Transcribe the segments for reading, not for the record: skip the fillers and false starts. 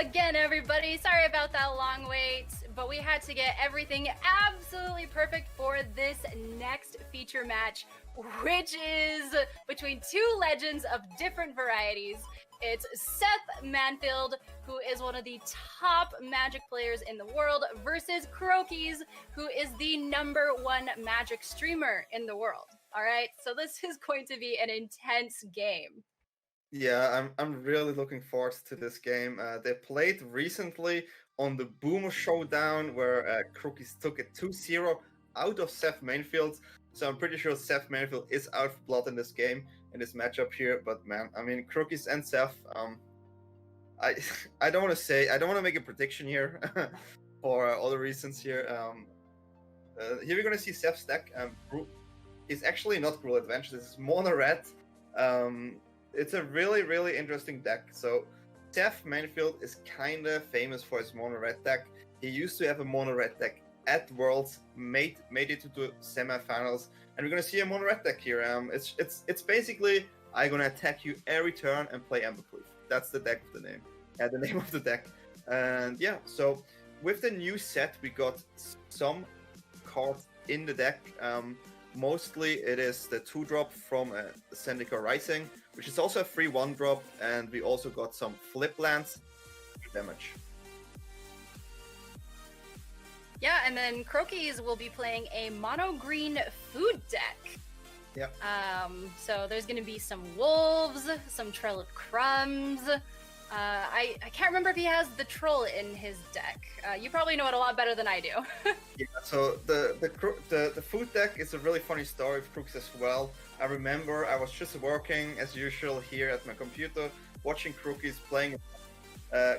again, everybody. Sorry about that long wait, but we had to get everything absolutely perfect for this next feature match, which is between two legends of different varieties. It's SethManfield, who is one of the top Magic players in the world, versus Crokeyz, who is the #1 Magic streamer in the world. All right, so this is going to be an intense game. Yeah, I'm really looking forward to this game. They played recently on the Boomer Showdown where Crokeyz took it 2-0 out of SethManfield. So I'm pretty sure SethManfield is out of blood in this game, in this matchup here. But man, I mean, Crokeyz and Seth, I I don't want to make a prediction here for other reasons here. Here we're gonna see Seth's deck. It's actually not Gruul Adventure. This is Mono Red. It's a really interesting deck. So SethManfield is kind of famous for his mono red deck. He used to have a mono red deck at Worlds, made it to the semifinals, and we're gonna see a mono red deck here. It's basically I'm gonna attack you every turn and play Embercleave. That's the deck of the name. The name of the deck. And yeah, so with the new set, we got some cards in the deck. Mostly it is the 2-drop from Zendikar Rising, which is also a free 1-drop, and we also got some flip lands damage. Yeah, and then Crokeyz will be playing a mono green food deck. Yeah. So there's going to be some wolves, some Trail of Crumbs. I can't remember if he has the troll in his deck. You probably know it a lot better than I do. Yeah, so the food deck is a really funny story of Crokeyz as well. I remember I was just working as usual here at my computer, watching Crokeyz playing,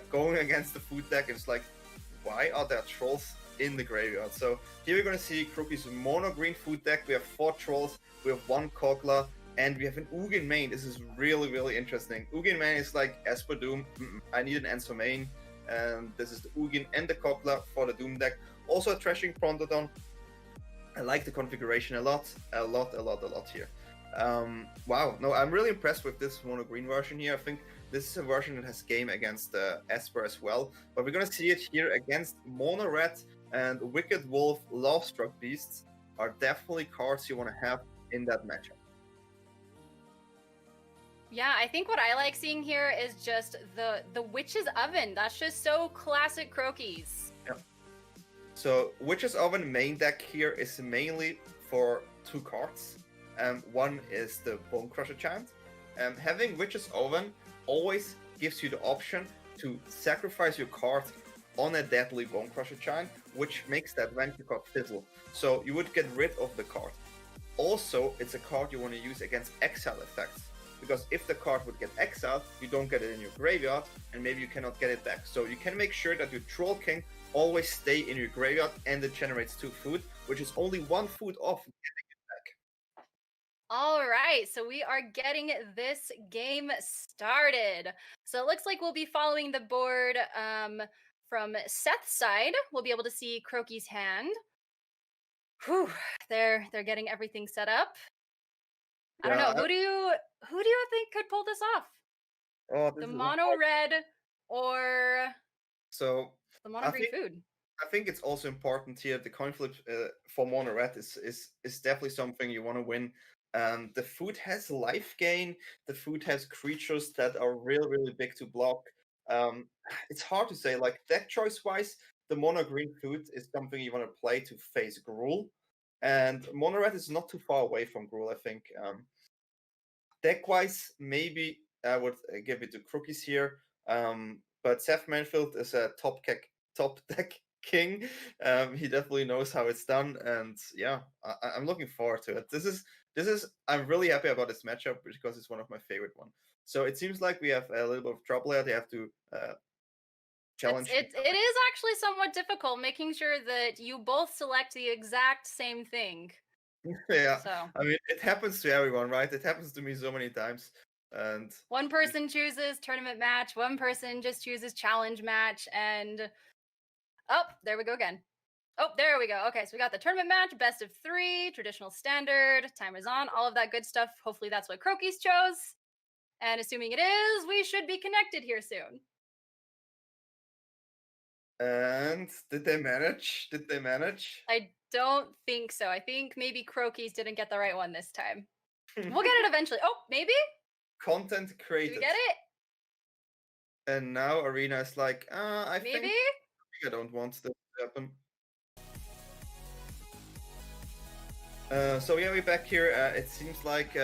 going against the food deck. It's like, why are there trolls in the graveyard? So here we're gonna see Crokeyz mono green food deck. We have 4 trolls, we have 1 Kogla, and we have an Ugin main. This is really interesting. Ugin main is like Esper Doom. I need an answer main, and this is the Ugin and the Kogla for the Doom deck. Also a Thrashing Prontodon. I like the configuration a lot here. Wow, no, I'm really impressed with this mono green version here. I think this is a version that has game against Esper as well, but we're gonna see it here against Mono Red, and Wicked Wolf, Lovestruck Beasts are definitely cards you want to have in that matchup. Yeah, I think what I like seeing here is just the Witch's Oven. That's just so classic Crokeyz. Yeah. So Witch's Oven main deck here is mainly for 2 cards. One is the Bone Crusher Giant. Having Witch's Oven always gives you the option to sacrifice your card on a deadly Bone Crusher Giant, which makes that Adventure card fizzle. So you would get rid of the card. Also, it's a card you want to use against exile effects, because if the card would get exiled, you don't get it in your graveyard, and maybe you cannot get it back. So you can make sure that your Troll King always stay in your graveyard, and it generates 2 food, which is only 1 food off getting it back. All right, so we are getting this game started. So it looks like we'll be following the board from Seth's side. We'll be able to see Crokey's hand. Whew, they're getting everything set up. I don't know. Who do you think could pull this off? Oh, the mono red or so the mono green food? I think it's also important here. The coin flip for mono red is definitely something you want to win. The food has life gain. The food has creatures that are really big to block. It's hard to say. Like deck choice wise, the mono green food is something you want to play to face Gruul, and mono red is not too far away from Gruul. I think. Deck wise, maybe I would give it to Crokeyz here. But SethManfield is a top deck king. He definitely knows how it's done, and yeah, I'm looking forward to it. This is I'm really happy about this matchup because it's one of my favorite ones. So it seems like we have a little bit of trouble here. They have to challenge. It is actually somewhat difficult making sure that you both select the exact same thing. Yeah, so. I mean, it happens to everyone, right? It happens to me so many times. And one person chooses tournament match, one person just chooses challenge match, and oh, there we go again. Oh, there we go. Okay, so we got the tournament match, best of 3, traditional standard, timers on, all of that good stuff. Hopefully that's what Crokeyz chose. And assuming it is, we should be connected here soon. And did they manage? Did they manage? I don't think so. I think maybe Crokeyz didn't get the right one this time. We'll get it eventually. Oh, maybe? Content Do created. we get it? And now Arena is like, I Maybe? think I don't want this to happen. So yeah, we're back here. It seems like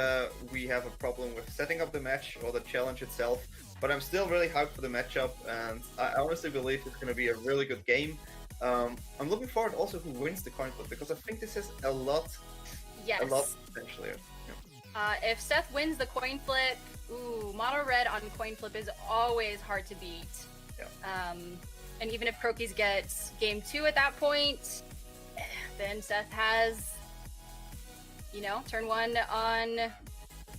we have a problem with setting up the match or the challenge itself, but I'm still really hyped for the matchup, and I honestly believe it's going to be a really good game. I'm looking forward also who wins the coin flip, because I think this has a lot potential here. Yeah. If Seth wins the coin flip, mono red on coin flip is always hard to beat. Yeah. And even if Crokeyz gets game 2 at that point, then Seth has, turn 1 on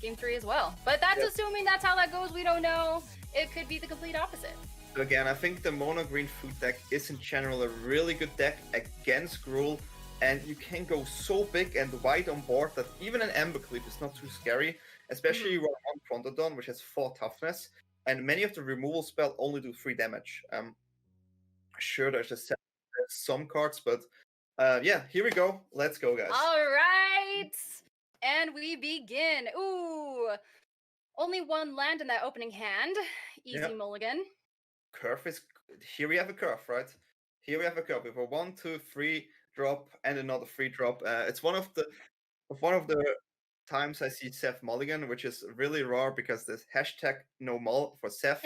game 3 as well. But that's assuming that's how that goes. We don't know. It could be the complete opposite. So again, I think the mono green food deck is in general a really good deck against Gruul, and you can go so big and wide on board that even an Ember Clip is not too scary, especially you run on Frontodon, which has 4 toughness, and many of the removal spells only do 3 damage. Sure, there's just some cards, but yeah, here we go. Let's go, guys. All right, and we begin. Only 1 land in that opening hand. Easy mulligan. Curve is here. We have a curve, right? Here we have a curve. We have a 1, 2, 3 drop and another 3 drop. It's one of the times I see Seth mulligan, which is really rare because there's hashtag no mull for Seth.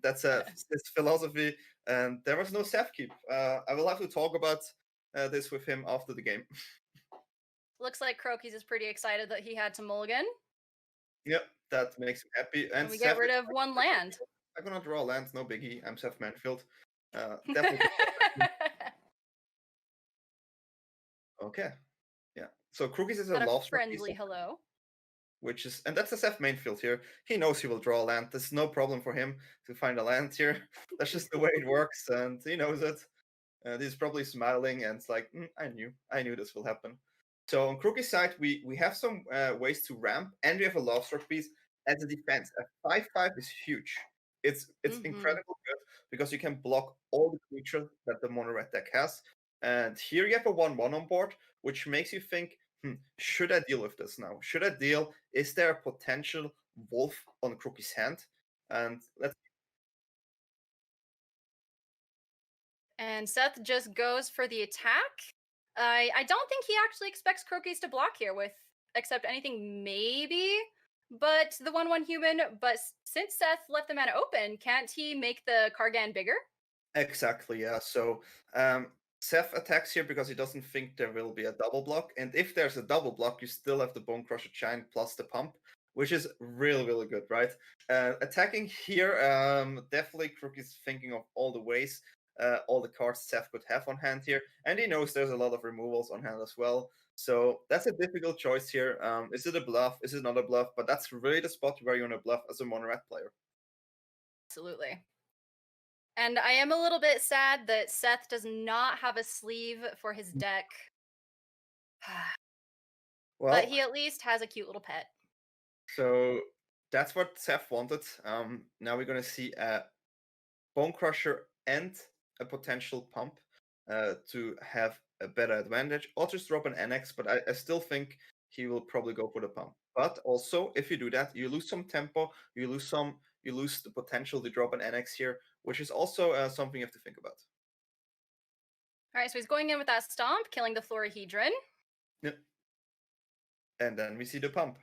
That's his philosophy, and there was no Seth keep. I will have to talk about this with him after the game. Looks like Crokeyz is pretty excited that he had to mulligan. Yep, that makes him happy. And we get rid of 1 land. I'm gonna draw lands, no biggie. I'm SethManfield. Definitely. Okay. Yeah. So Crokeyz is a love friendly hello. Which is, and that's a SethManfield here. He knows he will draw a land. There's no problem for him to find a land here. That's just the way it works, and he knows it. He's probably smiling, and it's like, I knew this will happen. So on Crokeyz side, we have some ways to ramp, and we have a love struck piece as a defense. A 5/5 is huge. It's incredibly good because you can block all the creatures that the mono red deck has. And here you have a 1/1 on board, which makes you think, should I deal with this now? Should I deal? Is there a potential wolf on Crokeyz hand? And let's. And Seth just goes for the attack. I don't think he actually expects Crokeyz to block here with, except anything maybe, but the 1/1 human. But since Seth left the mana open, can't he make the Kargan bigger? Exactly, yeah. So Seth attacks here because he doesn't think there will be a double block. And if there's a double block, you still have the Bone Crusher Giant plus the pump, which is really, really good, right? Attacking here, definitely Crokeyz thinking of all the ways, all the cards Seth could have on hand here. And he knows there's a lot of removals on hand as well. So that's a difficult choice here. Is it a bluff? Is it not a bluff? But that's really the spot where you want to bluff as a mono red player. Absolutely. And I am a little bit sad that Seth does not have a sleeve for his deck. Well, but he at least has a cute little pet. So that's what Seth wanted. Now we're going to see a Bone Crusher and a potential pump to have a better advantage. Or just drop an NX, but I still think he will probably go for the pump. But also, if you do that, you lose some tempo, you lose the potential to drop an NX here, which is also something you have to think about. All right, so he's going in with that stomp, killing the Florahedron. Yep. And then we see the pump.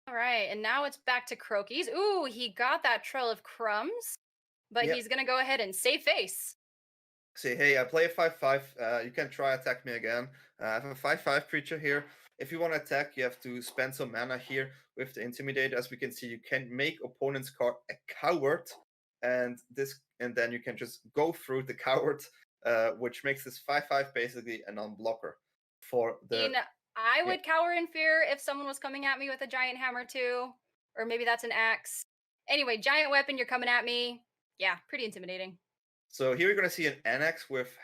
All right, and now it's back to Crokeyz. Ooh, he got that Trail of Crumbs, but he's going to go ahead and save face. Say, hey, I play a 5/5. You can try attack me again. I have a 5/5 creature here. If you want to attack, you have to spend some mana here with the Intimidate. As we can see, you can make opponent's card a coward, and then you can just go through the coward, which makes this 5/5 basically a non-blocker for the. I would cower in fear if someone was coming at me with a giant hammer too, or maybe that's an axe. Anyway, giant weapon, you're coming at me. Yeah, pretty intimidating. So here we're going to see an NX with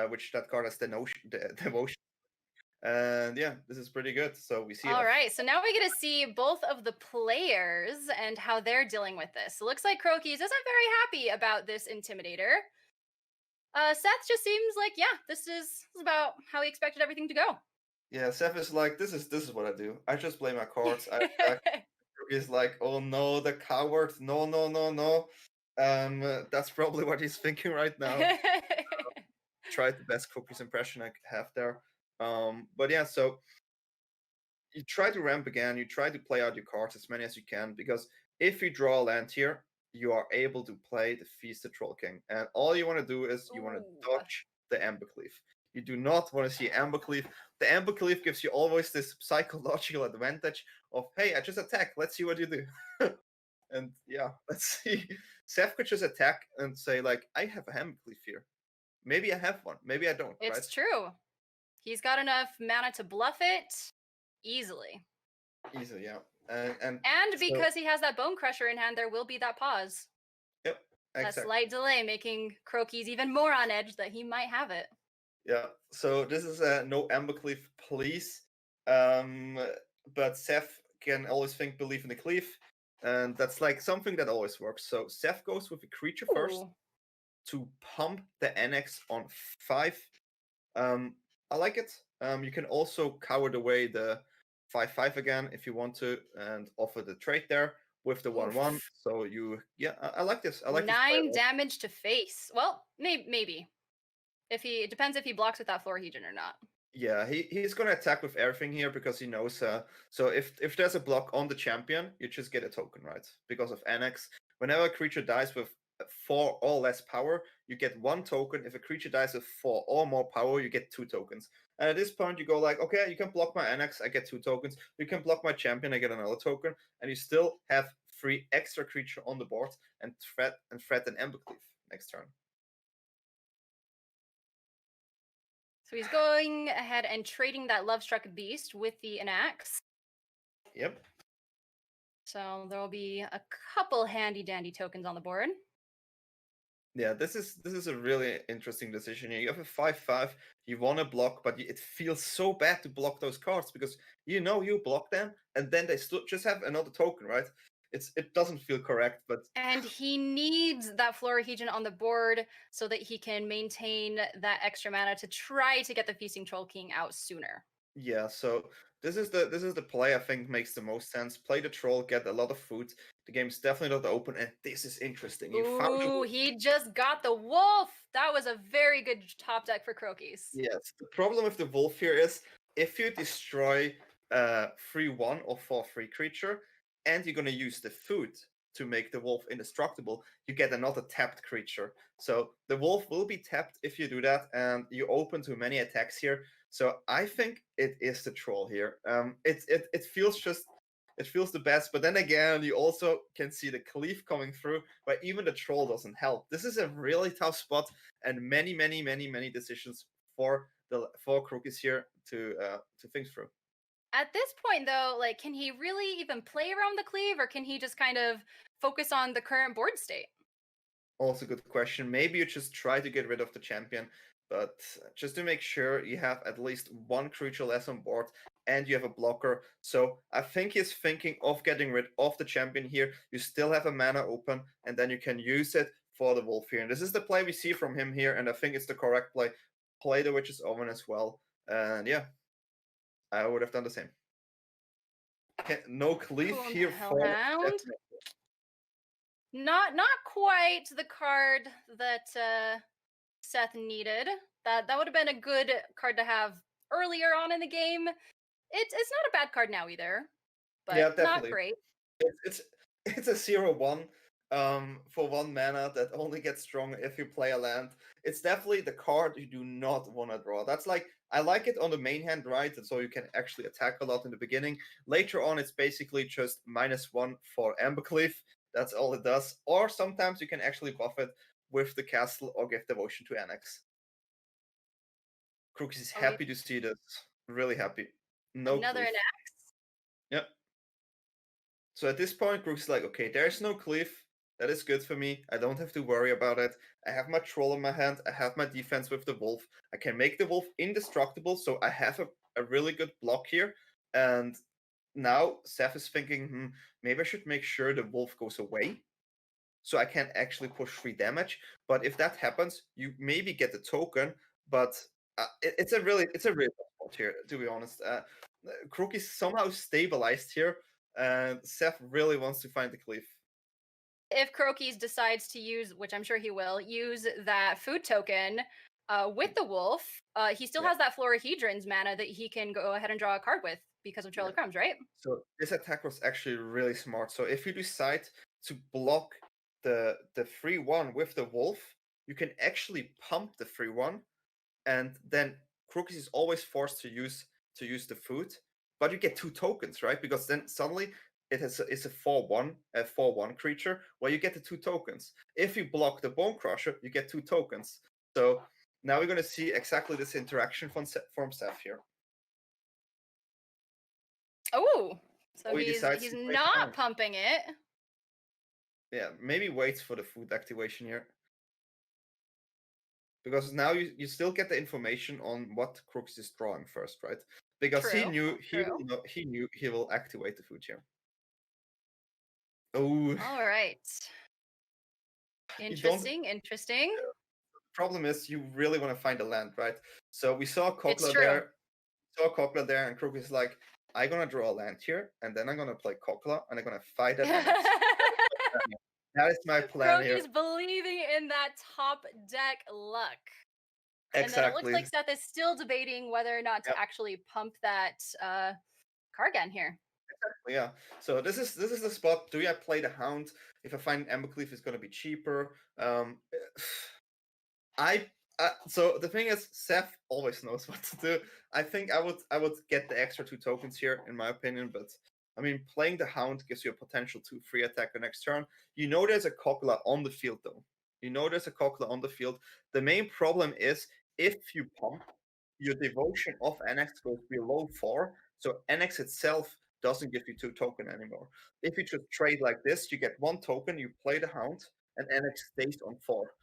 which that card has devotion. And yeah, this is pretty good. So we see All right, so now we get to see both of the players and how they're dealing with this. It looks like Crokeyz isn't very happy about this Intimidator. Seth just seems like, yeah, this is about how he expected everything to go. Yeah, Seth is like, this is what I do. I just play my cards. I attack. He's like, oh no, the coward. No, no, no, no. That's probably what he's thinking right now. Tried the best Crokeyz impression I have there. But yeah, so you try to ramp again. You try to play out your cards as many as you can, because if you draw a land here, you are able to play the Feasted Troll King. And all you want to do is you want to dodge the Embercleave. You do not want to see Embercleave. The Embercleave gives you always this psychological advantage of, hey, I just attack. Let's see what you do. And yeah, let's see. Seth could just attack and say, like, I have a Embercleave here. Maybe I have one. Maybe I don't. It's right? true. He's got enough mana to bluff it easily. Easily, yeah. And because he has that Bone Crusher in hand, there will be that pause. Yep, exactly. That slight delay making Crokeyz even more on edge that he might have it. Yeah, so this is no Embercleave, please. But Seth can always think believe in the cleave, and that's like something that always works. So Seth goes with a creature first to pump the NX on 5. I like it. You can also cower away the 5/5 again if you want to, and offer the trade there with the 1/1. So I like this. I like 9 damage to face. Well, maybe. It depends if he blocks with that Florhegion or not. Yeah, he's gonna attack with everything here because he knows. So if there's a block on the champion, you just get a token, right? Because of NX. Whenever a creature dies with 4 or less power, you get 1 token. If a creature dies with 4 or more power, you get 2 tokens. And at this point, you go like, okay, you can block my NX, I get 2 tokens. You can block my champion, I get another token, and you still have 3 extra creature on the board and threat an Embercleave next turn. So he's going ahead and trading that Lovestruck Beast with the Anax. Yep. So there will be a couple handy dandy tokens on the board. Yeah, this is a really interesting decision here. You have a 5/5, you want to block, but it feels so bad to block those cards because you block them, and then they still just have another token, right? It doesn't feel correct, but and he needs that Florhegion on the board so that he can maintain that extra mana to try to get the Feasting Troll King out sooner. Yeah, so this is the play I think makes the most sense. Play the troll, get a lot of food. The game's definitely not open, and this is interesting. He just got the wolf. That was a very good top deck for Crokeyz. Yes, the problem with the wolf here is if you destroy 3/1 or 4/3 creature, and you're gonna use the food to make the wolf indestructible, you get another tapped creature. So the wolf will be tapped if you do that, and you open to many attacks here. So I think it is the troll here. It feels the best, but then again, you also can see the cleave coming through, but even the troll doesn't help. This is a really tough spot, and many decisions for Crokeyz here to think through. At this point, though, like, can he really even play around the cleave, or can he just kind of focus on the current board state? Also, good question. Maybe you just try to get rid of the champion, but just to make sure you have at least 1 creature less on board and you have a blocker. So I think he's thinking of getting rid of the champion here. You still have a mana open, and then you can use it for the wolf here. And this is the play we see from him here, and I think it's the correct play. Play the Witch's Oven as well. And yeah, I would have done the same. Okay, no cleave here for not quite the card that Seth needed. That would have been a good card to have earlier on in the game. It's not a bad card now either, but yeah, not great. It's a 0/1 for 1 mana that only gets stronger if you play a land. It's definitely the card you do not want to draw. That's like, I like it on the main hand, right? So you can actually attack a lot in the beginning. Later on, it's basically just -1 for Embercleave. That's all it does. Or sometimes you can actually buff it with the castle or give devotion to Annex. Crokeyz is happy to see this. Really happy. No Another cleave. Annex. Yep. So at this point, Crokeyz is like, okay, there's no cleave. That is good for me. I don't have to worry about it. I have my troll in my hand. I have my defense with the wolf. I can make the wolf indestructible, so I have a really good block here. And now Seth is thinking, maybe I should make sure the wolf goes away, so I can actually push 3 damage. But if that happens, you maybe get the token, but it's a really tough spot here, to be honest. Crokeyz somehow stabilized here, and Seth really wants to find the cleave. If Crokeyz decides to use, which I'm sure he will, use that food token with the wolf, he still has that Florahedron's mana that he can go ahead and draw a card with because of Trail of Crumbs, right? So this attack was actually really smart. So if you decide to block the 3/1 with the wolf, you can actually pump the 3/1, and then Crokeyz is always forced to use the food, but you get 2 tokens, right? Because then suddenly it's a 4/1 creature where you get the 2 tokens. If you block the Bone Crusher, you get 2 tokens. So now we're going to see exactly this interaction from Seth here. Oh, so he he's to not pumping it. Yeah, maybe waits for the food activation here. Because now you still get the information on what Crokeyz is drawing first, right? Because he knew he will activate the food here. Oh. All right. Interesting. The problem is you really want to find a land, right? So we saw Kokla there. And Crokeyz is like, I'm gonna draw a land here, and then I'm gonna play Kokla, and I'm gonna fight it. That is my plan here. Crokeyz believing in that top deck luck. Exactly. And then it looks like Seth is still debating whether or not to actually pump that Kargan here. Exactly, yeah. So this is the spot. Do I play the Hound? If I find Embercleave, it's gonna be cheaper. So the thing is, Seth always knows what to do. I think I would get the extra 2 tokens here, in my opinion. But I mean, playing the Hound gives you a potential 2/3 attacker next turn. You know there's a Kokla on the field, though. The main problem is if you pump, your devotion of NX goes below 4, so NX itself doesn't give you 2 token anymore. If you just trade like this, you get 1 token, you play the Hound, and NX stays on 4.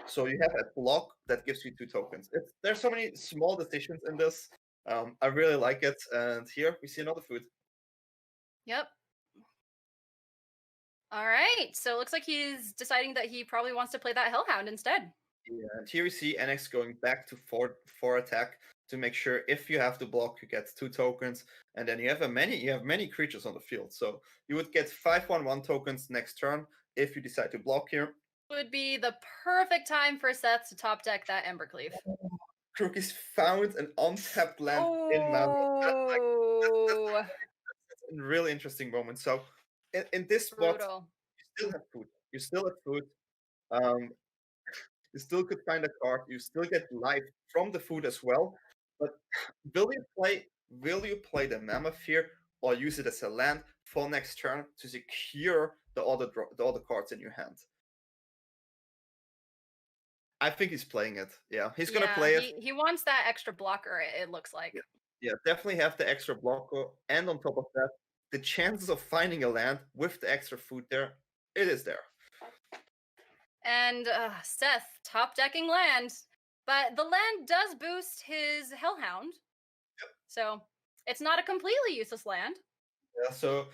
So you have a block that gives you 2 tokens. There's so many small decisions in this. I really like it, and here we see another food. Yep. All right, so it looks like he's deciding that he probably wants to play that Hellhound instead. Yeah, and here we see NX going back to 4 attack to make sure if you have to block, you get 2 tokens, and then you have many creatures on the field. So you would get 5/1/1 tokens next turn if you decide to block here. Would be the perfect time for Seth to top deck that Embercleave. Crokeyz found an untapped land in mana. That's a really interesting moment. So in this spot, you still have food. You still could find a card. You still get life from the food as well. But will you play the Mammoth here, or use it as a land for next turn to secure the other cards in your hand? I think he's playing it. Yeah, he's gonna play it. He wants that extra blocker, it looks like. Yeah, definitely have the extra blocker, and on top of that, the chances of finding a land with the extra food there, it is there. And Seth top decking land, but the land does boost his Hellhound. Yep. So it's not a completely useless land. Yeah. So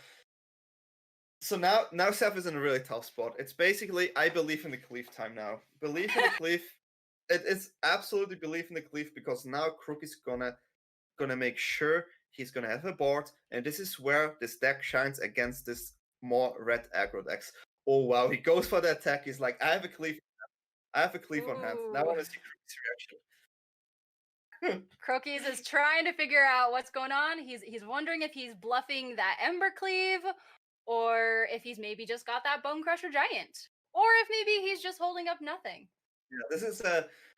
now Seth is in a really tough spot. It's basically, I believe in the cleave time now. Believe in the cleave. It's absolutely believe in the cleave, because now Crokeyz is gonna make sure he's gonna have a board, and this is where this deck shines against this more red aggro decks. Oh wow, he goes for the attack. He's like, I have a cleave on hand. Now I want to see Crokeyz' reaction. Crokeyz is trying to figure out what's going on. He's wondering if he's bluffing that Embercleave, or if he's maybe just got that Bone Crusher Giant, or if maybe he's just holding up nothing. Yeah,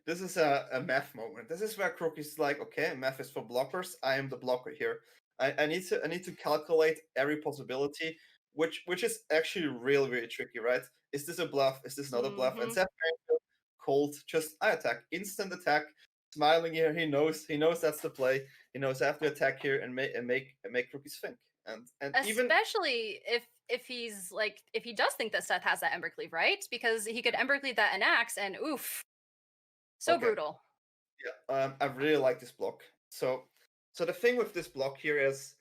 this is a math moment. This is where Crokeyz is like, okay, math is for blockers. I am the blocker here. I need to calculate every possibility, which is actually really, really tricky, right? Is this a bluff? Is this another bluff? And SethManfield, cold, just I attack, instant attack, smiling here. He knows that's the play. He knows I have to attack here and make Crokeyz think. And especially if he's like, if he does think that Seth has that Embercleave, right? Because he could Embercleave that Anax, and oof, so brutal. Yeah, I really like this block. So So the thing with this block here is,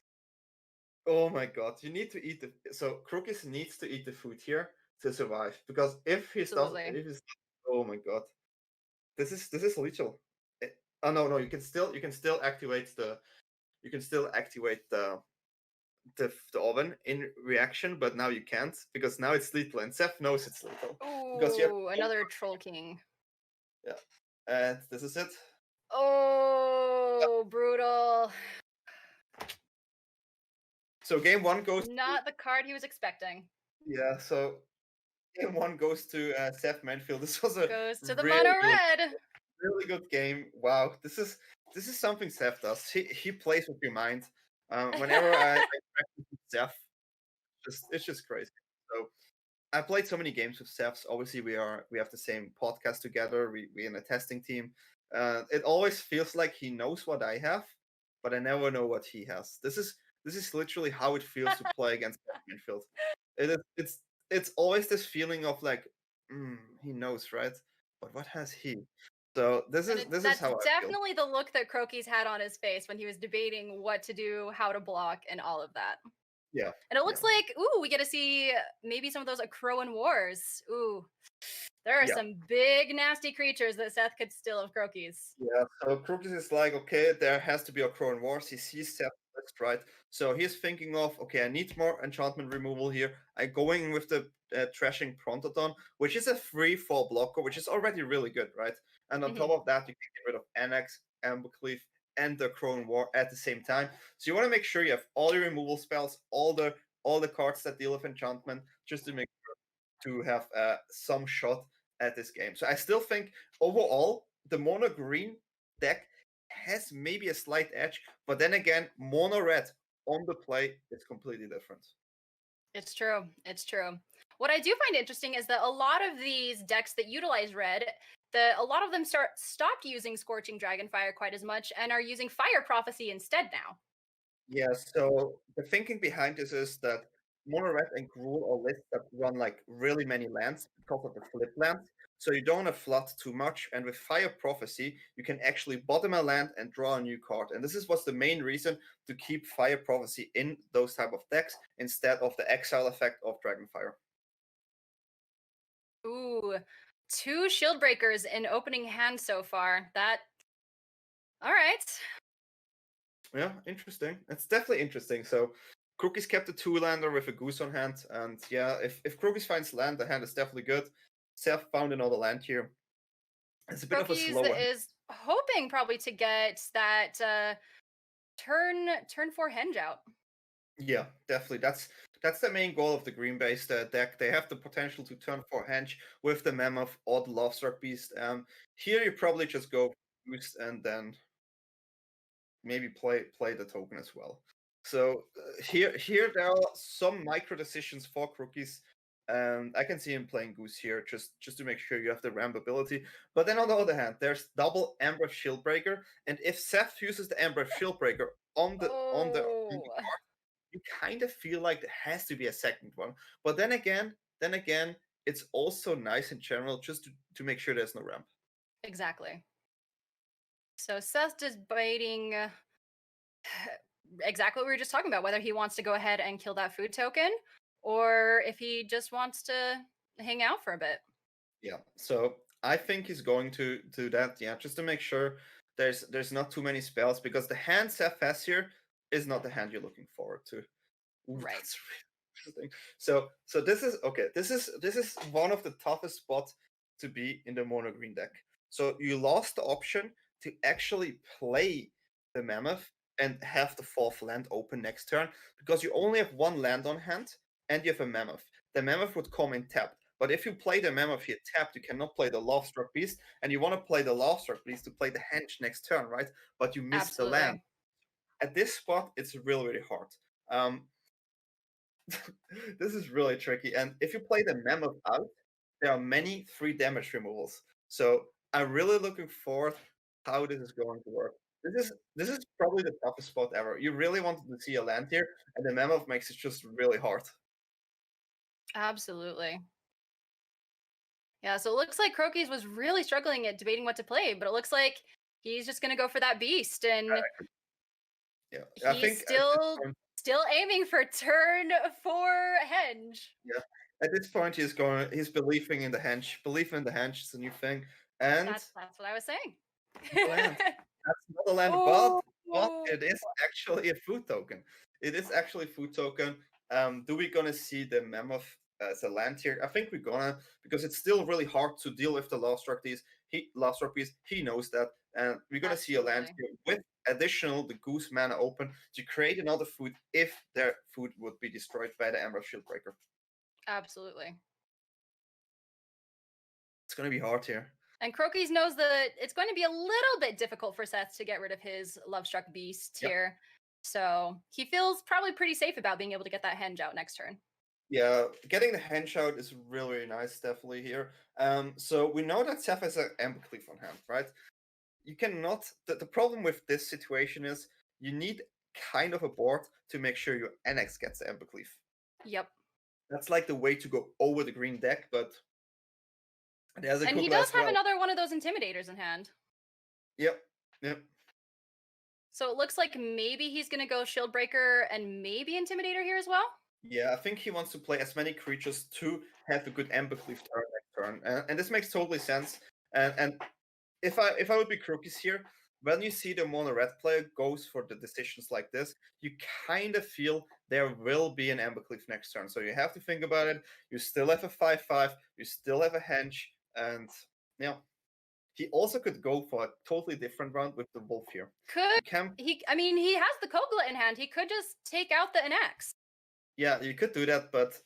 oh my god, you need to eat the. So Crokeyz needs to eat the food here to survive, because if he does, Absolutely. if he's, oh my god, this is lethal. Oh no, you can still activate the oven in reaction, but now you can't, because now it's lethal, and Seth knows it's lethal because you have. Ooh, another Troll King. Yeah, and this is it. Oh, brutal. So game one goes. Not the card he was expecting. Yeah, so game one goes to SethManfield. This was a Goes to the really mono good, red. really good game. Wow, this is something Seth does. He plays with your mind. Whenever I practice with Seth, it's just crazy. So I played so many games with Seth. Obviously, we have the same podcast together. We in a testing team. It always feels like he knows what I have, but I never know what he has. This is literally how it feels to play against Minfield. It's always this feeling of like, he knows, right? But what has he? So this is That's how I feel. definitely the look that Crokeyz had on his face when he was debating what to do, how to block, and all of that. Yeah. And it looks like, ooh, we get to see maybe some of those Crowan Wars. Ooh, there are some big, nasty creatures that Seth could steal of Crokeyz. Yeah, so Crokeyz is like, okay, there has to be a Crowan Wars. He sees Seth list, right? So he's thinking of, okay, I need more enchantment removal here. I'm going with the Trashing Prontodon, which is a 3/4 blocker, which is already really good, right? And on top of that, you can get rid of Annex, Ambercleave, and the Crowan War at the same time. So you want to make sure you have all your removal spells, all the cards that deal with enchantment, just to make sure to have some shot at this game. So I still think overall the mono green deck has maybe a slight edge, but then again, mono red on the play is completely different. It's true. It's true. What I do find interesting is that a lot of these decks that utilize red, a lot of them stopped using Scorching Dragonfire quite as much and are using Fire Prophecy instead now. Yeah, so the thinking behind this is that mono red and Gruul are lists that run like really many lands because of the flip lands. So you don't want to flood too much, and with Fire Prophecy, you can actually bottom a land and draw a new card. And this is what's the main reason to keep Fire Prophecy in those type of decks instead of the exile effect of Dragonfire. Ooh, 2 Shield Breakers in opening hand so far. All right. Yeah, interesting. It's definitely interesting. So Crokeyz kept a 2-lander with a goose on hand, and yeah, if Crokeyz finds land, the hand is definitely good. Seth found another land here. It's a bit of a slower. Is hoping probably to get that turn 4 henge out. Yeah, definitely. That's the main goal of the green based deck. They have the potential to turn 4 henge with the Mammoth or the Lovestruck Beast. Here you probably just go boost and then maybe play the token as well. So here there are some micro decisions for Crokeyz. I can see him playing Goose here just to make sure you have the ramp ability. But then on the other hand, there's double Amber Shieldbreaker, and if Seth uses the Amber Shieldbreaker on the card, you kind of feel like there has to be a second one. But then again, it's also nice in general just to make sure there's no ramp. Exactly. So Seth debating exactly what we were just talking about, whether he wants to go ahead and kill that food token or if he just wants to hang out for a bit. Yeah, so I think he's going to do that, yeah, just to make sure there's not too many spells, because the hand Seth has here is not the hand you're looking forward to. Ooh, right. That's really interesting. So this is okay. This is one of the toughest spots to be in the mono green deck. So you lost the option to actually play the Mammoth and have the 4th land open next turn, because you only have 1 land on hand and you have a Mammoth. The Mammoth would come in tapped. But if you play the Mammoth here tapped, you cannot play the Lovestruck Beast, and you want to play the Lovestruck Beast to play the Henge next turn, right? But you miss the land. At this spot, it's really, really hard. This is really tricky. And if you play the Mammoth out, there are many 3 damage removals. So I'm really looking forward how this is going to work. This is probably the toughest spot ever. You really wanted to see a land here, and the Mammoth makes it just really hard. Absolutely. Yeah, so it looks like Crokeyz was really struggling at debating what to play, but it looks like he's just going to go for that beast. And Yeah, I He's think at this point, still aiming for turn 4 henge. yeah, at this point he's believing in the henge. Belief in the henge is a new thing, and That's what I was saying. the land. That's not a land, Oh, but it is actually a food token. It is actually a food token. Do we gonna see the mammoth as a land here? I think we're gonna, because it's still really hard to deal with the last rock piece. He knows that, and we're gonna see a land absolutely. here with additional the goose mana open to create another food if their food would be destroyed by the Emerald Shieldbreaker. Absolutely. It's gonna be hard here. And Crokeyz knows that it's going to be a little bit difficult for Seth to get rid of his Lovestruck Beast Yep. here. So he feels probably pretty safe about being able to get that henge out next turn. Yeah, getting the henge out is really, really nice, definitely here. So we know that Seth has an Embercleave on hand, right? You cannot. The problem with this situation is you need kind of a board to make sure your NX gets the Embercleave. Yep. That's like the way to go over the green deck, but there's a And he Kugla does as have well. another one of those Intimidators in hand. Yep, yep. So it looks like maybe he's going to go Shieldbreaker and maybe Intimidator here as well. Yeah, I think he wants to play as many creatures to have a good Embercleave turn next turn, and this makes totally sense. And if I would be Crokeyz here, when you see the mono red player goes for the decisions like this, you kind of feel there will be an Embercleave next turn. So you have to think about it. You still have a 5/5, you still have a henge, and yeah. He also could go for a totally different round with the wolf here. I mean, he has the Kogla in hand. He could just take out the NX. Yeah, you could do that, but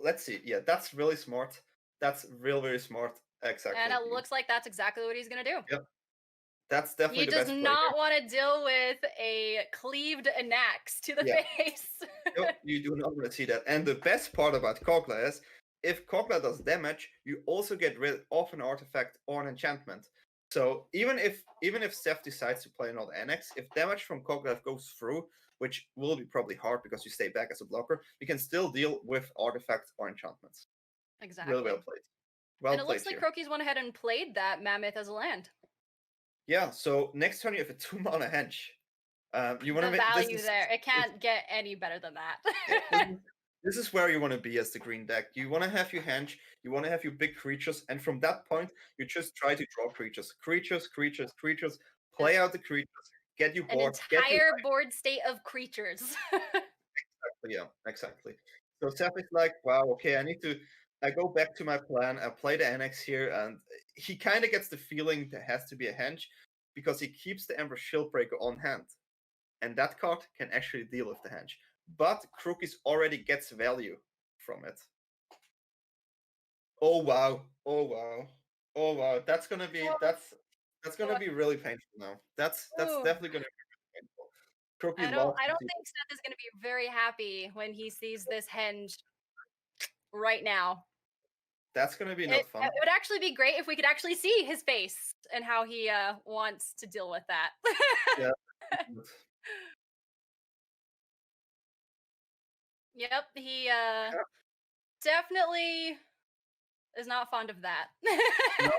let's see. Yeah, that's really smart. That's real, very smart. Exactly. And it looks like that's exactly what he's going to do. Yep. That's definitely He the does best play not here. want to deal with a cleaved NX to the Yeah. face. No, you do not want to see that. And the best part about Kogla is, if Kogla does damage, you also get rid of an artifact or an enchantment. So even if Seth decides to play another NX, if damage from Kogla goes through, which will be probably hard because you stay back as a blocker, you can still deal with artifacts or enchantments. Exactly. Really well played. Well and it played looks like here. Crokeyz went ahead and played that Mammoth as a land. Yeah, so next turn you have a 2-mana henge. You want to The make value there. It can't get any better than that. This is where you want to be as the green deck. You want to have your henge, you want to have your big creatures, and from that point, you just try to draw creatures. Creatures, play out the creatures, get you An bored, entire board state of creatures. Yeah, exactly. So Seth is like, wow, okay, I go back to my plan, I play the NX here, and he kind of gets the feeling there has to be a henge, because he keeps the Ember Shieldbreaker on hand. And that card can actually deal with the henge. But Crokeyz already gets value from it. Oh wow! Oh wow! Oh wow! That's gonna be really painful now. That's definitely gonna be really painful. Crokey I don't think Seth is gonna be very happy when he sees this henge right now. That's gonna be not fun. It would actually be great if we could actually see his face and how he wants to deal with that. Yeah. Yep, he definitely is not fond of that. No.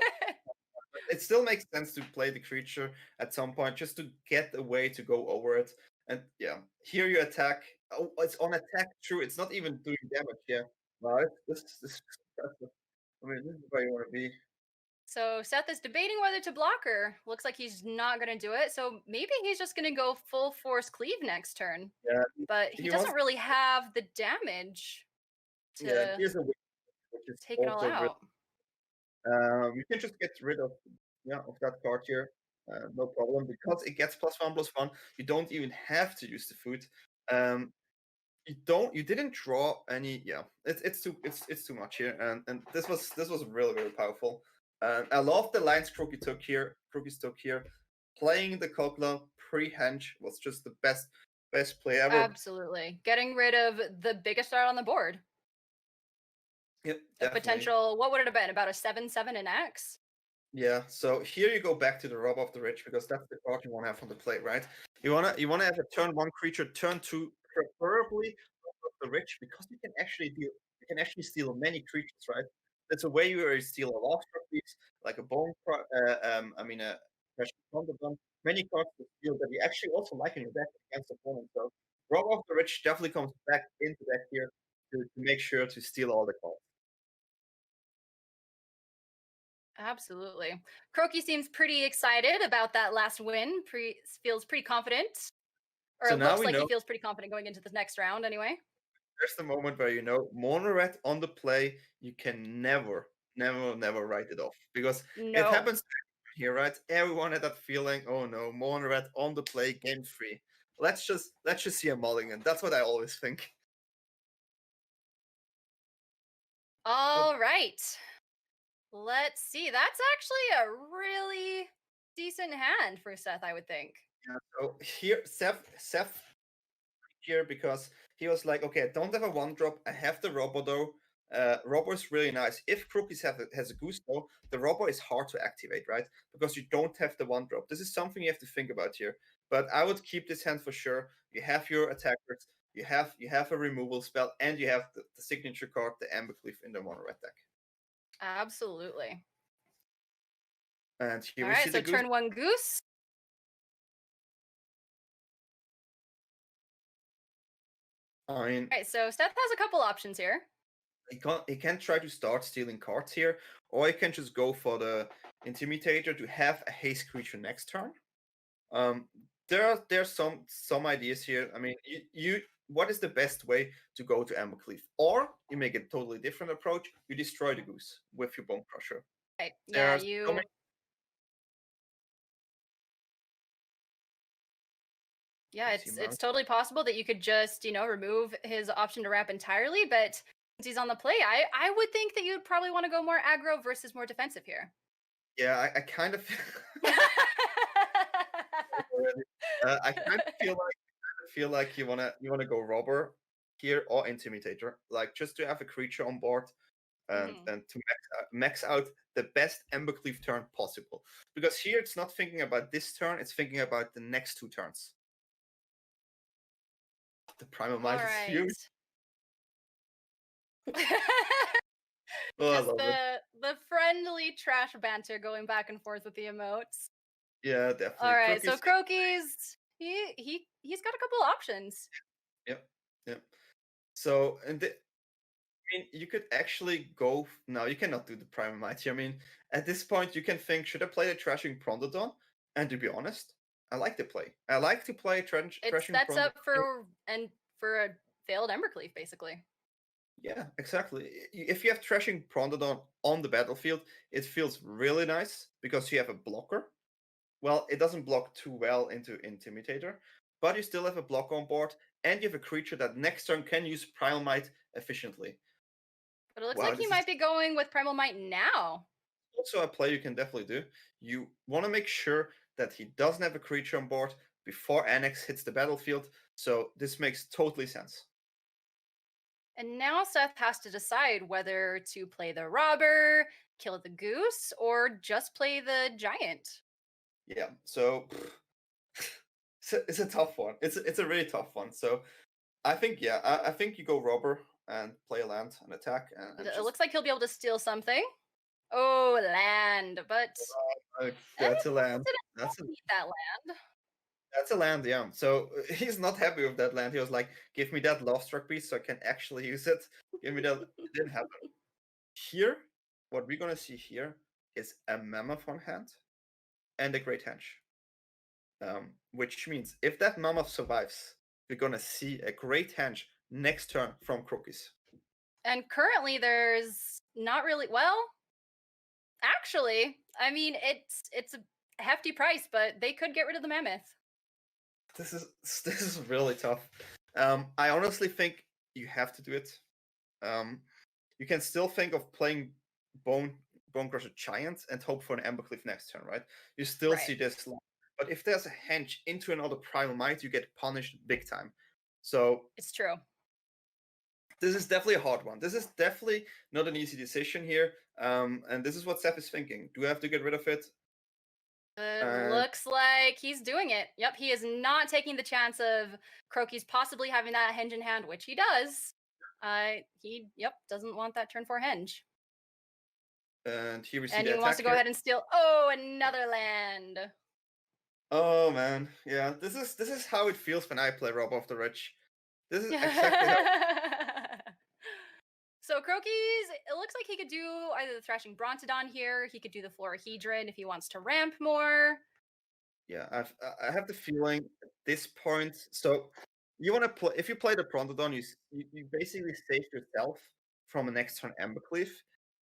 It still makes sense to play the creature at some point just to get a way to go over it. And yeah, here you attack. Oh, it's on attack. True, it's not even doing damage. Yeah, right. This is impressive. I mean, this is where you want to be. So Seth is debating whether to block her. Looks like he's not going to do it. So maybe he's just going to go full force cleave next turn. Yeah, but he doesn't really have the damage to here's a way, which is take it all out. You can just get rid of that card here, no problem, because it gets +1/+1. You don't even have to use the food. You didn't draw any. Yeah, it's too much here, and this was really, really powerful. I love the lines Crokeyz took here. Playing the Kogla pre-henge was just the best play ever. Absolutely, getting rid of the biggest start on the board. Yep, a potential. What would it have been? About a 7/7 in X. Yeah, so here you go back to the Rob of the Rich, because that's the card you want to have on the plate, right? You wanna have a turn 1 creature, turn 2 preferably Rob of the Rich, because you can actually steal many creatures, right? That's a way where you steal a Lost piece, like a bone, pressure from the button, many cards to steal that you actually also like in your deck against opponents. So Rob of the Rich definitely comes back into deck here to make sure to steal all the cards. Absolutely. Crokey seems pretty excited about that last win. Feels pretty confident. Or So it now looks we like know he feels pretty confident going into the next round anyway. there's the moment where you know mono red on the play, you can never write it off. Because it No. happens here, right? Everyone had that feeling, oh no, mono red on the play, game 3. Let's just see a mulligan. That's what I always think. All right. Let's see. That's actually a really decent hand for Seth, I would think. Yeah, so here Seth here because he was like, okay, I don't have a 1-drop, I have the Robo though. Robo is really nice. If Crokeyz has a Goose though, the Robo is hard to activate, right? Because you don't have the 1-drop. This is something you have to think about here. But I would keep this hand for sure. You have your attackers, you have a removal spell, and you have the signature card, the Ambercleave in the mono red deck. Absolutely. And here All we right, see so the Goose. turn 1 Goose. I mean, All right, so Seth has a couple options here. he can try to start stealing cards here, or he can just go for the Intimidator to have a haste creature next turn. There's some ideas here. I mean, you what is the best way to go to Ambercleave? Or you make a totally different approach. You destroy the Goose with your Bone Crusher. Right. Yeah, There's so many. Yeah, Let's see, it's totally possible that you could just, remove his option to wrap entirely, but since he's on the play, I would think that you'd probably want to go more aggro versus more defensive here. Yeah, I kind of I kind of feel like you wanna go Robber here or Intimidator, like just to have a creature on board and to max out the best Ambercleave turn possible. Because here it's not thinking about this turn, it's thinking about the next 2 turns. The Primal Might is huge. Oh, I Just love it. the friendly trash banter going back and forth with the emotes. Yeah, definitely. All right, so Crokeyz, he's got a couple options. Yep. So, I mean, you could actually go. No, you cannot do the Primal Might here. I mean, at this point, you can think, should I play the Trashing Prontodon? And to be honest, I like the play. I like to play Trashing It Prontodon. sets up for a failed Embercleave, basically. Yeah, exactly. If you have Trashing Prontodon on the battlefield, it feels really nice because you have a blocker. Well, it doesn't block too well into Intimidator, but you still have a block on board, and you have a creature that next turn can use Primal Might efficiently. But it looks like he might be going with Primal Might now. Also a play you can definitely do. You want to make sure that he doesn't have a creature on board before Annex hits the battlefield, so this makes totally sense. And now Seth has to decide whether to play the Robber, kill the Goose, or just play the Giant. Yeah, so it's a tough one. It's a really tough one. So I think I think you go Robber and play a land and attack. And it looks like he'll be able to steal something. Oh, land, but that's a land. That's that land. That's a land, yeah. So he's not happy with that land. He was like, "Give me that Love Struck Beast so I can actually use it. Give me that." It didn't happen. Here, what we're gonna see here is a Mammoth on hand and a Great Henge. Which means if that Mammoth survives, we're gonna see a Great Henge next turn from Crokeyz. And currently, there's not really. Well, actually, I mean, it's a hefty price, but they could get rid of the Mammoth. This is really tough. I honestly think you have to do it. You can still think of playing Bone Crusher Giant and hope for an Ambercleave next turn, right? You still see this, but if there's a henge into another Primal Might, you get punished big time. So it's true. This is definitely a hard one. This is definitely not an easy decision here. And this is what Seth is thinking. Do I have to get rid of it? Looks like he's doing it. Yep, he is not taking the chance of Crokeyz possibly having that henge in hand, which he does. He doesn't want that turn 4 henge. And here we see and he wants to go ahead and steal. Oh, another land. Oh man, yeah. This is how it feels when I play Rob of the Rich. This is exactly how. So Crokeyz, it looks like he could do either the Thrashing Brontodon here. He could do the Florahedron if he wants to ramp more. Yeah, I have the feeling at this point. So you want to play if you play the Prontodon, you basically save yourself from a next turn Embercleave.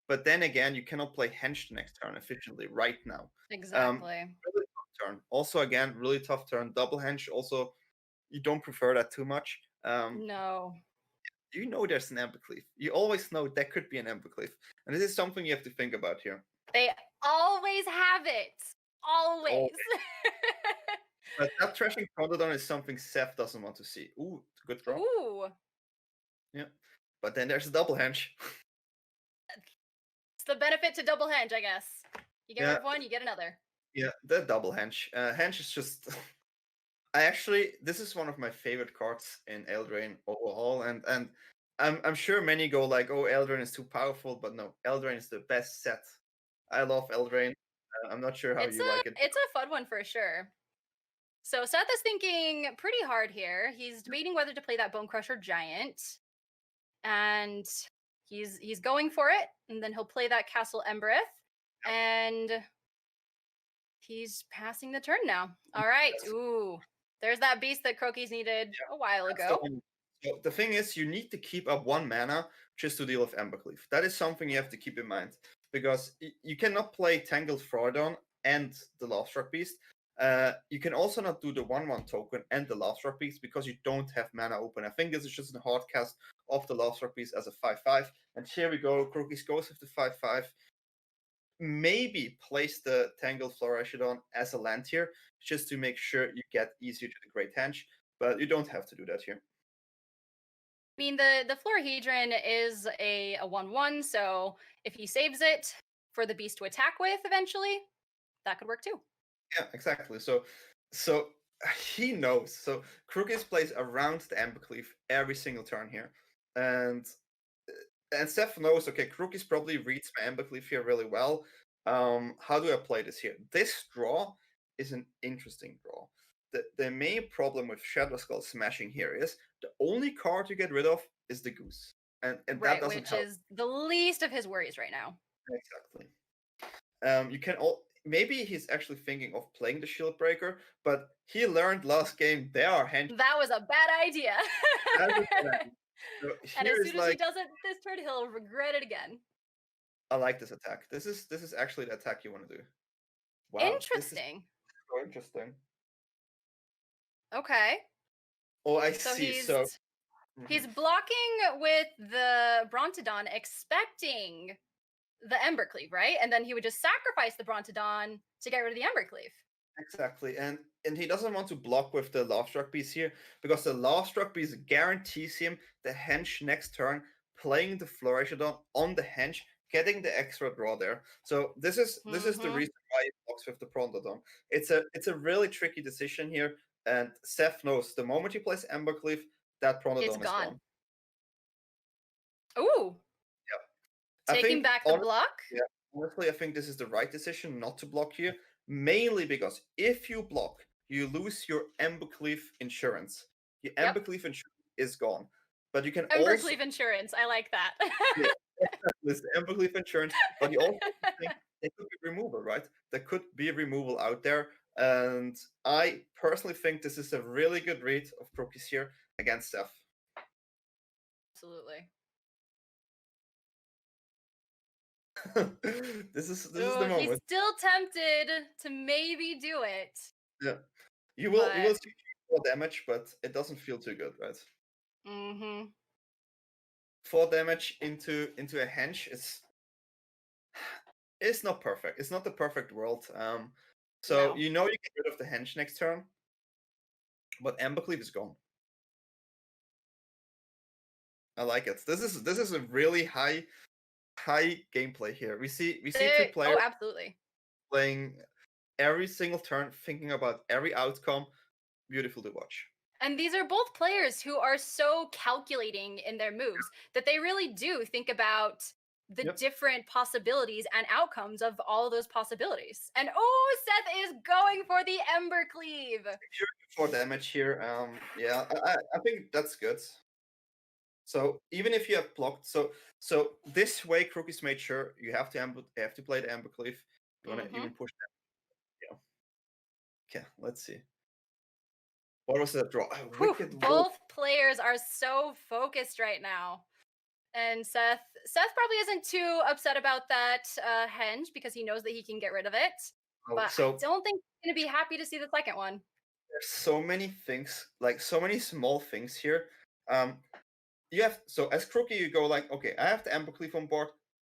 But then again, you cannot play Hench the next turn efficiently right now. Exactly. Really tough turn. Also, again, really tough turn. Double Hench. Also, you don't prefer that too much. No. You know there's an Embercleave. You always know there could be an Embercleave, and this is something you have to think about here. They always have it. Always. But that Thrashing Prontodon is something Seth doesn't want to see. Ooh, good draw. Ooh. Yeah. But then there's a double hench. It's the benefit to double hench, I guess. You get rid Yeah. of one, you get another. Yeah, the double hench. Hench is just. This is one of my favorite cards in Eldraine overall, and I'm sure many go like, oh, Eldraine is too powerful, but no, Eldraine is the best set. I love Eldraine. I'm not sure how you like it. It's a fun one for sure. So Seth is thinking pretty hard here. He's debating whether to play that Bone Crusher Giant, and he's going for it. And then he'll play that Castle Embereth, and he's passing the turn now. All right. Ooh, there's that beast that Crokeyz needed a while ago. So the thing is, you need to keep up 1 mana just to deal with Embercleave. That is something you have to keep in mind, because you cannot play Tangled Frodon and the Lovestruck Beast. You can also not do the 1/1 token and the Lovestruck Beast because you don't have mana open. I think this is just a hard cast of the Lovestruck Beast as a 5/5. And here we go. Crokeyz goes with the 5/5. Maybe place the Tangled Florahedron as a land here, just to make sure you get easier to the Great Hench. But you don't have to do that here. I mean, the Florahedron is a 1/1, so if he saves it for the beast to attack with eventually, that could work too. Yeah, exactly. So he knows. So Crokeyz plays around the Embercleave every single turn here, and Seth knows. Okay, Crokeyz probably reads my Embercleave here really well. How do I play this here? This draw is an interesting draw. The main problem with Shadow Skull smashing here is the only card you get rid of is the Goose, and Right, that doesn't which help. is the least of his worries right now. Exactly. You can maybe he's actually thinking of playing the Shield Breaker, but he learned last game there are hench. That was a bad idea. So And here as is soon as he like, does it this turn, he'll regret it again. I like this attack. This is actually the attack you want to do. Wow, Interesting. so interesting. Okay. Oh, I So see. he's blocking with the Brontodon, expecting the Embercleave, right? And then he would just sacrifice the Brontodon to get rid of the Embercleave. Exactly, and he doesn't want to block with the Lovestruck Beast here, because the Lovestruck Beast guarantees him the hench next turn, playing the Florahedron on the hench, getting the extra draw there. So this is the reason why he blocks with the Prontodon. It's a really tricky decision here, and Seth knows the moment he plays Embercleave, that Prontodon is gone. Ooh. Yeah. Taking back the block? Yeah. Honestly, I think this is the right decision not to block here, mainly because if you block, you lose your Embercleave insurance. Your Embercleave insurance is gone. But you can Embercleave insurance, I like that. This Embercleave insurance, but you also think it could be removal, right? There could be removal out there, and I personally think this is a really good read of Crokeyz here against Seth. Absolutely. This is the moment. He's still tempted to maybe do it. Yeah, you will see more damage, but it doesn't feel too good, right? 4 damage into a hench it's not perfect. It's not the perfect world. So No. you know you get rid of the hench next turn, but Embercleave is gone. I like it. This is a really high gameplay here. We see 2 players absolutely playing every single turn, thinking about every outcome. Beautiful to watch. And these are both players who are so calculating in their moves that they really do think about the Yep. different possibilities and outcomes of all those possibilities. And oh, Seth is going for the Ember Cleave. 4 damage here. Yeah, I think that's good. So even if you have blocked, so this way Crokeyz made sure you have to play the Ember Cleave. You want to even push that. Yeah. Okay, let's see. What was that draw? Wicked Wolf. Both players are so focused right now. And Seth probably isn't too upset about that henge because he knows that he can get rid of it. But I don't think he's going to be happy to see the second one. There's so many things, like so many small things here. You have, so as Crokey, you go like, okay, I have the Ember Cleave on board.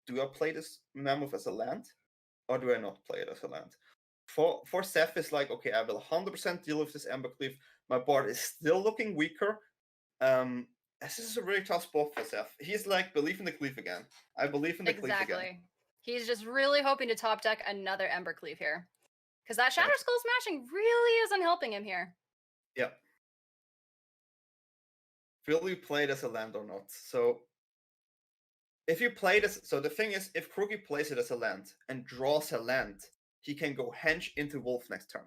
Do I play this Mammoth as a land? Or do I not play it as a land? For Seth, it's like, okay, I will 100% deal with this Ember Cleave. My board is still looking weaker. This is a really tough spot for Seth. He's like, believe in the Cleave again. I believe in the Cleave again. Exactly. He's just really hoping to top deck another Ember Cleave here. Because that Shatter Skull Smashing really isn't helping him here. Yep. Will you play it as a land or not? So if you play this, so the thing is, if Crokey plays it as a land and draws a land, he can go henge into Wolf next turn.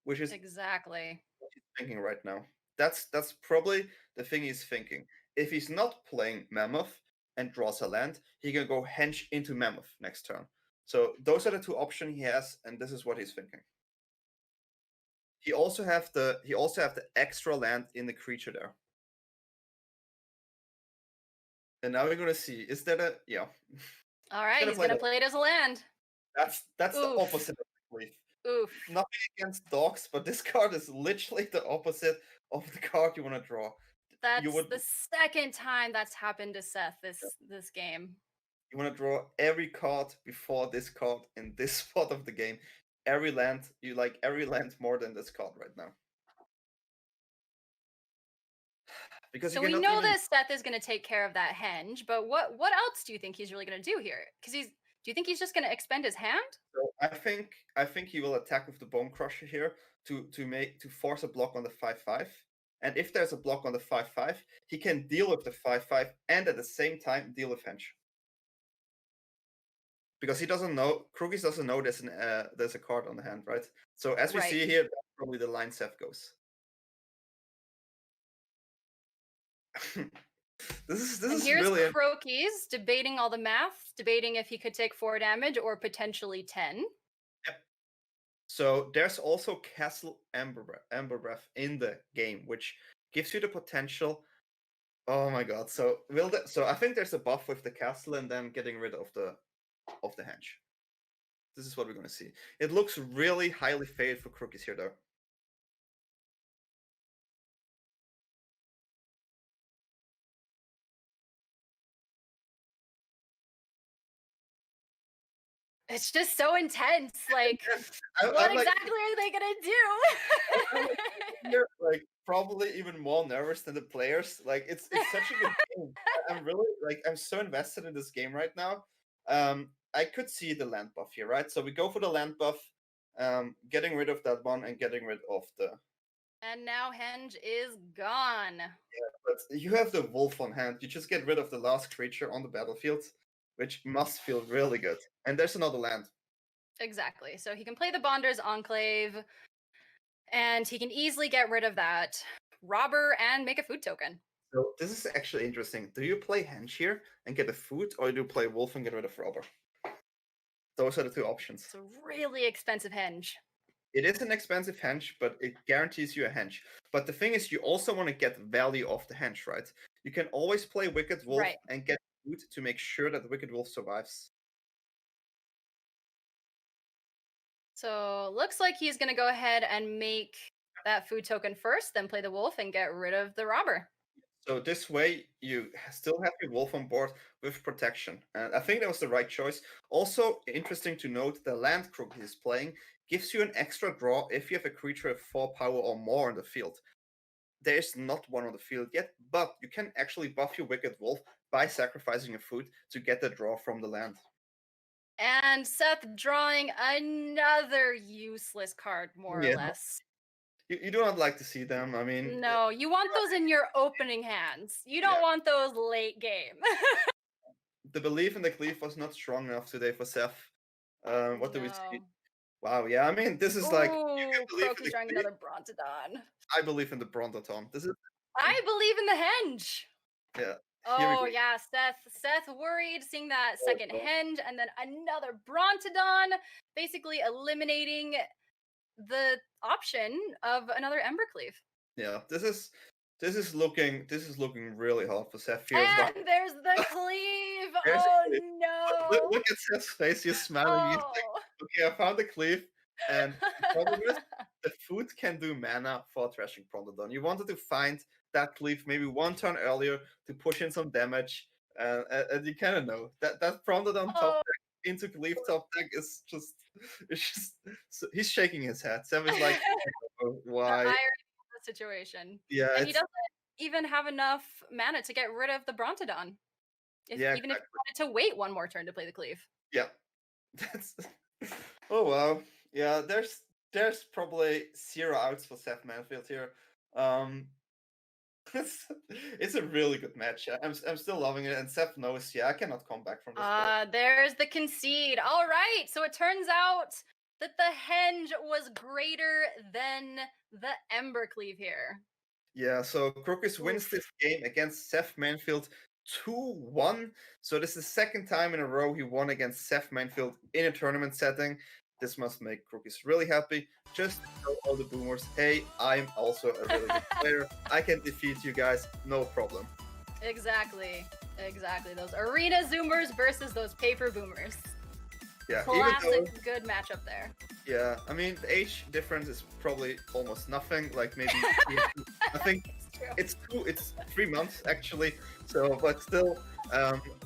Which is exactly what he's thinking right now. That's probably the thing he's thinking. If he's not playing Mammoth and draws a land, he can go henge into Mammoth next turn. So those are the 2 options he has, and this is what he's thinking. He also have the extra land in the creature there. And now we're gonna see. Is that a All right, he's gonna play it as a land. That's the opposite of the Cleave. Oof. Nothing against dogs, but this card is literally the opposite of the card you want to draw. That's the second time that's happened to Seth this game. You want to draw every card before this card in this spot of the game. Every land, you like every land more than this card right now. Because so we know that Seth is going to take care of that henge, but what else do you think he's really going to do here? Because do you think he's just going to expend his hand? So I think he will attack with the Bone Crusher here to force a block on the 5/5. And if there's a block on the 5/5, he can deal with the 5/5 and at the same time deal with henge. Because he doesn't know, Crokeyz doesn't know there's a card on the hand, right? So as we see here, that's probably the line Seth goes. This is really. Here's Crokeyz debating all the math, debating if he could take 4 damage or potentially 10. Yep. So there's also Castle Ember Breath in the game, which gives you the potential. Oh my god! So I think there's a buff with the castle and then getting rid of the henge. This is what we're gonna see. It looks really highly favored for Crokeyz here, though. It's just so intense. Like, what exactly are they gonna do? You're like probably even more nervous than the players. Like, it's such a good game. I'm really I'm so invested in this game right now. I could see the land buff here, right? So we go for the land buff, getting rid of that one and getting rid of the. And now henge is gone. Yeah, but you have the wolf on hand. You just get rid of the last creature on the battlefield, which must feel really good. And there's another land. Exactly. So he can play the Bonder's Enclave, and he can easily get rid of that robber and make a food token. So this is actually interesting. Do you play henge here and get a food, or do you play wolf and get rid of robber? Those are the 2 options. It's a really expensive henge. It is an expensive henge, but it guarantees you a henge. But the thing is, you also want to get value off the henge, right? You can always play Wicked Wolf and get food to make sure that the Wicked Wolf survives. So looks like he's going to go ahead and make that food token first, then play the wolf and get rid of the robber. So this way, you still have your wolf on board with protection. And I think that was the right choice. Also, interesting to note, the land Crokeyz is playing gives you an extra draw if you have a creature with 4 power or more on the field. There is not one on the field yet, but you can actually buff your Wicked Wolf by sacrificing a food to get the draw from the land. And Seth drawing another useless card, more or less. You do not like to see them. I mean, no, you want those in your opening hands. You don't want those late game. the belief in the cleave was not strong enough today for Seth. What do we see? No. Wow, yeah, I mean, this is like, you can Ooh, believe in Crokeyz the trying cleave. another Brontodon. I believe in the Brontoton. This is, I believe in the henge. yeah, here we Oh go. yeah, Seth worried seeing that Oh, second God. henge and then another Brontodon, basically eliminating the option of another Embercleave. Yeah, this is looking really hard for Seth here as well. And there's the cleave. There's a Oh cleave. no. Look at Seth's face, he's smiling. He's like, Oh. okay, I found the cleave. And the problem is, the food can do mana for Thrashing Prontodon. You wanted to find that cleave maybe one turn earlier to push in some damage. And you kind of know that Prontodon top Oh. deck into cleave top deck is just, so he's shaking his head. Seth is like, oh, The why? irony of the situation. Yeah, And he doesn't even have enough mana to get rid of the Brontodon. Yeah, Even if he wanted to wait one more turn to play the cleave. yeah. That's oh wow. Yeah, there's probably 0 outs for SethManfield here. It's a really good match. I'm still loving it, and Seth knows, yeah, I cannot come back from this. There's the concede. All right, so it turns out that the henge was greater than the Embercleave here. Yeah, so Crokeyz wins this game against SethManfield 2-1. So this is the second time in a row he won against SethManfield in a tournament setting. This must make Crokeyz really happy. Just tell all the boomers, hey, I'm also a really good player. I can defeat you guys, no problem. Exactly. Those arena zoomers versus those paper boomers. Yeah, Classic good matchup there. Yeah, I mean, the age difference is probably almost nothing. Like maybe I think it's 3 months actually. So, but still,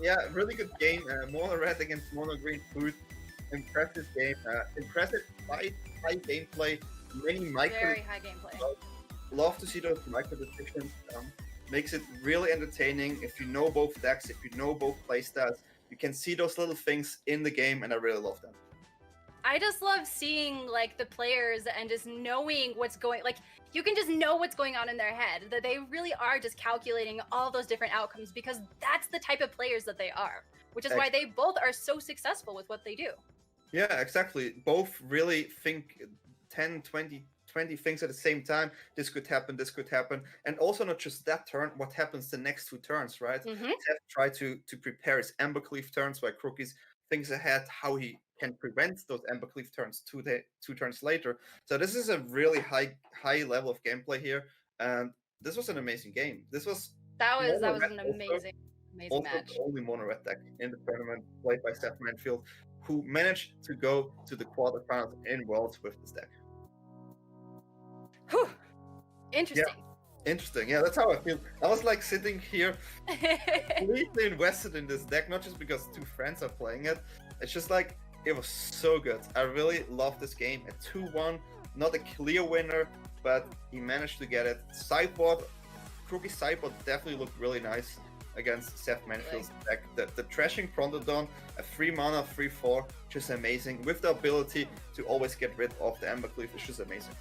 yeah, really good game. Mono red against mono green food. Impressive game. Impressive high gameplay. Many micro. Very high gameplay. Love to see those micro decisions. Makes it really entertaining. If you know both decks, if you know both playstyles, you can see those little things in the game, and I really love them. I just love seeing like the players and just knowing what's going, like you can just know what's going on in their head, that they really are just calculating all those different outcomes because that's the type of players that they are, which is why they both are so successful with what they do. Yeah, exactly. Both really think 10, 20 things at the same time. This could happen, this could happen. And also not just that turn, what happens the next 2 turns, right? Seth tried to prepare his Embercleave turns, while Crokeyz thinks ahead how he can prevent those Embercleave turns 2 turns later. So this is a really high level of gameplay here. And this was an amazing game. That was an amazing match. The only mono red deck in the tournament played by SethManfield, who managed to go to the quarterfinals in Worlds with this deck. Whew. Interesting. Yeah. Interesting. Yeah, that's how I feel. I was like sitting here completely invested in this deck, not just because 2 friends are playing it. It's just like, it was so good. I really love this game. A 2-1, not a clear winner, but he managed to get it. Sideboard, Crokeyz sideboard definitely looked really nice against SethManfield's deck. The Thrashing Prontodon, a 3 mana, 3/4, just amazing. With the ability to always get rid of the Embercleave, it's just amazing.